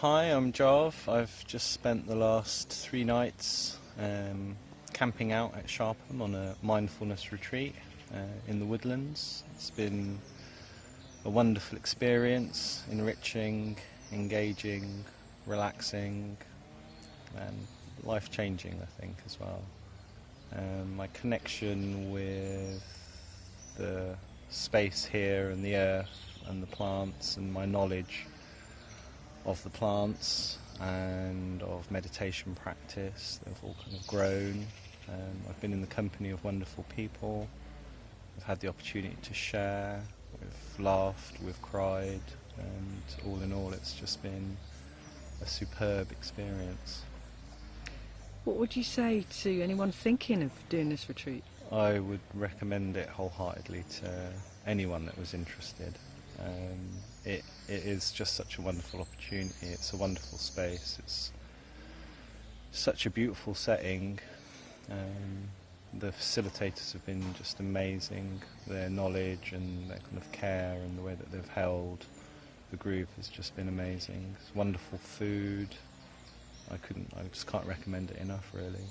Hi, I'm Jarv. I've just spent the last 3 nights camping out at Sharpham on a mindfulness retreat in the woodlands. It's been a wonderful experience, enriching, engaging, relaxing, and life-changing, I think, as well. My connection with the space here and the earth and the plants and my knowledge of the plants and of meditation practice, they've all kind of grown. I've been in the company of wonderful people. I've had the opportunity to share. We've laughed, we've cried, and all in all it's just been a superb experience. What would you say to anyone thinking of doing this retreat? I would recommend it wholeheartedly to anyone that was interested. It is just such a wonderful opportunity. It's a wonderful space. It's such a beautiful setting. The facilitators have been just amazing. Their knowledge and their kind of care and the way that they've held the group has just been amazing. It's wonderful food. I just can't recommend it enough, really.